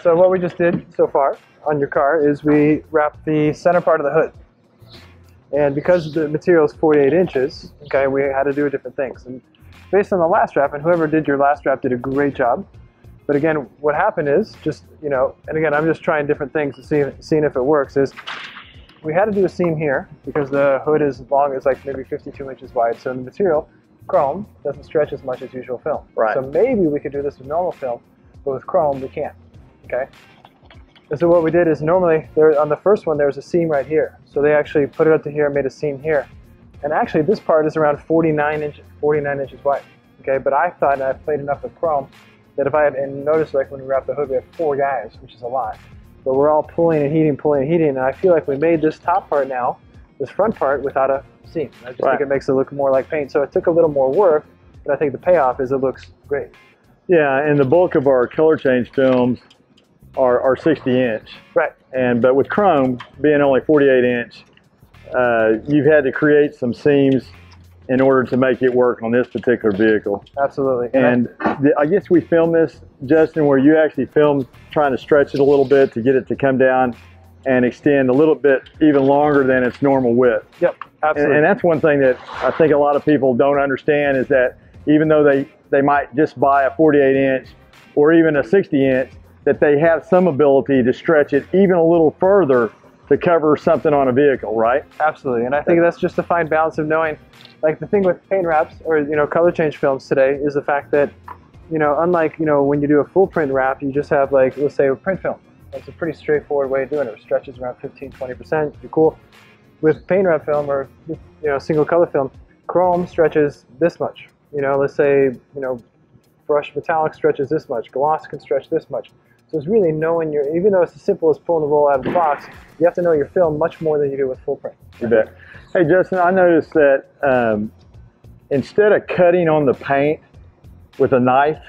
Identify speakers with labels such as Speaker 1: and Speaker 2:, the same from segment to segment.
Speaker 1: So what we just did so far on your car is we wrapped the center part of the hood. And because the material is 48 inches, okay, we had to do different things. And based on the last wrap, and whoever did your last wrap did a great job. But again, what happened is just, you know, and again, I'm just trying different things to seeing if it works, is we had to do a seam here because the hood is long, it's like maybe 52 inches wide. So the material, chrome, doesn't stretch as much as usual film.
Speaker 2: Right.
Speaker 1: So maybe we could do this with normal film, but with chrome, we can't. Okay, and so what we did is normally there on the first one there was a seam right here, so they actually put it up to here and made a seam here, and actually this part is around 49 inches wide. Okay, but I thought, and I played enough with chrome, that if I had, and notice like when we wrap the hood we have 4 guys, which is a lot, but we're all pulling and heating, and I feel like we made this top part now, this front part, without a seam. I just think it makes it look more like paint. So it took a little more work, but I think the payoff is it looks great.
Speaker 2: Yeah, and the bulk of our color change films are 60 inch.
Speaker 1: Right.
Speaker 2: But with chrome being only 48 inch, you've had to create some seams in order to make it work on this particular vehicle.
Speaker 1: Absolutely.
Speaker 2: And I guess we filmed this, Justin, where you actually filmed trying to stretch it a little bit to get it to come down and extend a little bit even longer than its normal width.
Speaker 1: Yep, absolutely.
Speaker 2: And that's one thing that I think a lot of people don't understand, is that even though they might just buy a 48 inch or even a 60 inch, that they have some ability to stretch it even a little further to cover something on a vehicle, right?
Speaker 1: Absolutely, and I think that's just a fine balance of knowing, like the thing with paint wraps or, you know, color change films today is the fact that, you know, unlike, you know, when you do a full print wrap, you just have, like, let's say a print film. That's a pretty straightforward way of doing it. It stretches around 15–20%, you're cool. With paint wrap film or, you know, single color film, chrome stretches this much. You know, let's say, you know, brush metallic stretches this much, gloss can stretch this much. So it's really knowing even though it's as simple as pulling the roll out of the box, you have to know your film much more than you do with full print.
Speaker 2: You bet. Hey Justin, I noticed that instead of cutting on the paint with a knife,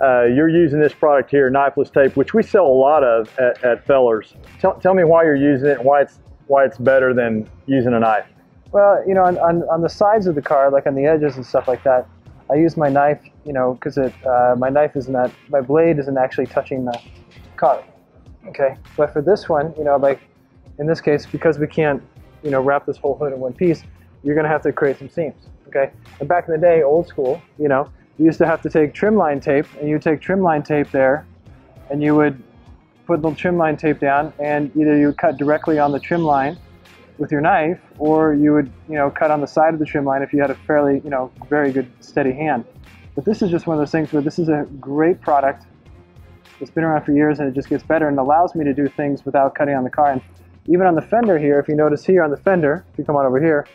Speaker 2: you're using this product here, knifeless tape, which we sell a lot of at Fellers. Tell me why you're using it and why it's better than using a knife.
Speaker 1: Well, you know, on the sides of the car, like on the edges and stuff like that, I use my knife, you know, because my knife is not, my blade isn't actually touching the car. Okay, but for this one, you know, like in this case, because we can't, you know, wrap this whole hood in one piece, you're going to have to create some seams. Okay, and back in the day, old school, you know, you used to have to take trim line tape, and you take trim line tape there, and you would put the trim line tape down, and either you would cut directly on the trim line with your knife, or you would, you know, cut on the side of the trim line if you had a fairly, you know, very good steady hand. But this is just one of those things where this is a great product. It's been around for years and it just gets better and allows me to do things without cutting on the car. And even on the fender here, if you notice here on the fender, if you come on over here,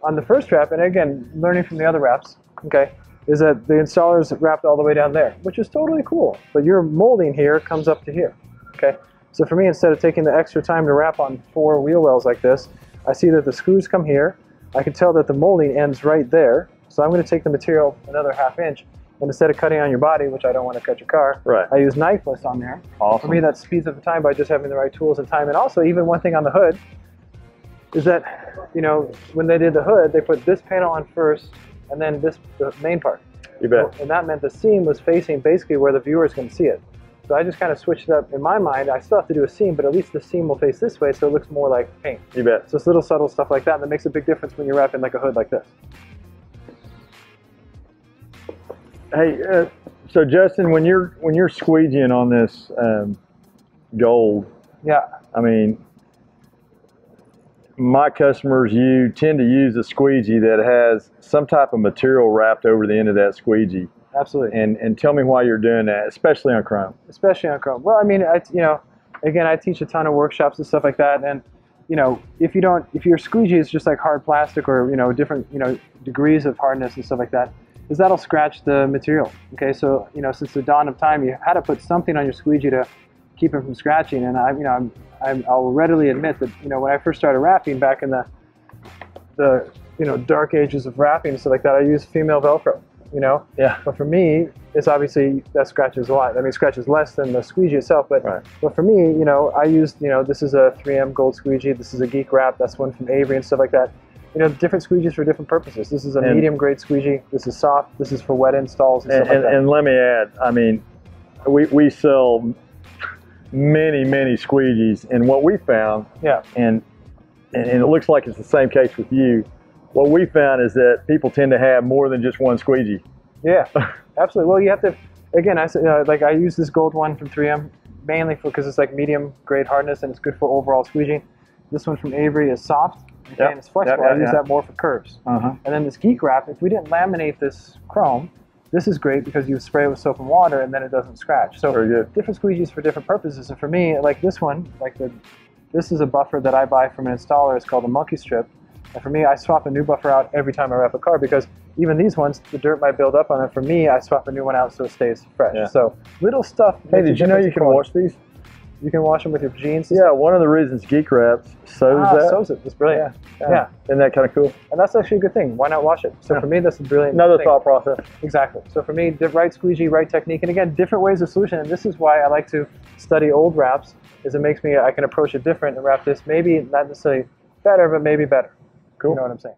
Speaker 1: on the first wrap, and again, learning from the other wraps, okay, is that the installer is wrapped all the way down there, which is totally cool. But your molding here comes up to here, okay? So for me, instead of taking the extra time to wrap on 4 wheel wells like this, I see that the screws come here. I can tell that the molding ends right there. So I'm going to take the material another ½ inch, and instead of cutting on your body, which I don't want to cut your car,
Speaker 2: right,
Speaker 1: I use knifeless on there.
Speaker 2: Awesome.
Speaker 1: For me, that speeds up the time by just having the right tools and time. And also, even one thing on the hood is that, you know, when they did the hood, they put this panel on first, and then the main part.
Speaker 2: You bet.
Speaker 1: And that meant the seam was facing basically where the viewers can see it. So I just kind of switched it up. In my mind, I still have to do a seam, but at least the seam will face this way so it looks more like paint.
Speaker 2: You bet.
Speaker 1: So it's little subtle stuff like that that makes a big difference when you're wrapping like a hood like this.
Speaker 2: Hey, so Justin, when you're squeegeeing on this gold,
Speaker 1: yeah,
Speaker 2: I mean, my customers, you tend to use a squeegee that has some type of material wrapped over the end of that squeegee.
Speaker 1: Absolutely.
Speaker 2: And tell me why you're doing that, especially on chrome.
Speaker 1: Especially on chrome. Well, I mean, you know, again, I teach a ton of workshops and stuff like that, and you know, if your squeegee is just like hard plastic or, you know, different, you know, degrees of hardness and stuff like that, is that'll scratch the material. Okay, so, you know, since the dawn of time, you had to put something on your squeegee to keep it from scratching. And I'll readily admit that, you know, when I first started wrapping back in the you know, dark ages of wrapping and stuff like that, I used female Velcro. you know?
Speaker 2: Yeah.
Speaker 1: But for me, it's obviously that scratches a lot. I mean, it scratches less than the squeegee itself, but
Speaker 2: Right.
Speaker 1: but for me, you know, I used, you know, this is a 3M gold squeegee. This is a Geek Wrap. That's one from Avery and stuff like that. You know, different squeegees for different purposes. This is a medium grade squeegee. This is soft. This is for wet installs and stuff like that.
Speaker 2: And let me add, I mean, we sell many squeegees, and what we found,
Speaker 1: Yeah.
Speaker 2: and it looks like it's the same case with you. What we found is that people tend to have more than just one squeegee.
Speaker 1: Yeah, absolutely. Well, you have to, again, I like I use this gold one from 3M mainly because it's like medium grade hardness and it's good for overall squeegee. This one from Avery is soft, okay,
Speaker 2: Yep.
Speaker 1: and it's flexible.
Speaker 2: Yep,
Speaker 1: I use that more for curves.
Speaker 2: Uh-huh.
Speaker 1: And then this Geek Wrap, if we didn't laminate this chrome, this is great because you spray it with soap and water and then it doesn't scratch. So
Speaker 2: Very good.
Speaker 1: different squeegees for different purposes. And for me, like this one, this is a buffer that I buy from an installer. It's called a Monkey Strip. And for me, I swap a new buffer out every time I wrap a car because even these ones, the dirt might build up on it. For me, I swap a new one out so it stays fresh.
Speaker 2: Yeah.
Speaker 1: So little stuff.
Speaker 2: Hey,
Speaker 1: makes a
Speaker 2: did you know
Speaker 1: difference
Speaker 2: you
Speaker 1: in
Speaker 2: can
Speaker 1: quality.
Speaker 2: wash these?
Speaker 1: You can wash them with your jeans.
Speaker 2: Yeah, one of the reasons Geek Wraps sews that.
Speaker 1: Sews it. That's brilliant. Yeah.
Speaker 2: Isn't that kind of cool?
Speaker 1: And that's actually a good thing. Why not wash it? So for me, that's a brilliant
Speaker 2: Another
Speaker 1: thing.
Speaker 2: thought process.
Speaker 1: Exactly. So for me, the right squeegee, right technique, and again, different ways of solution. And this is why I like to study old wraps, is it makes me, I can approach it different and wrap this maybe not necessarily better, but maybe better.
Speaker 2: Cool.
Speaker 1: You know what I'm saying?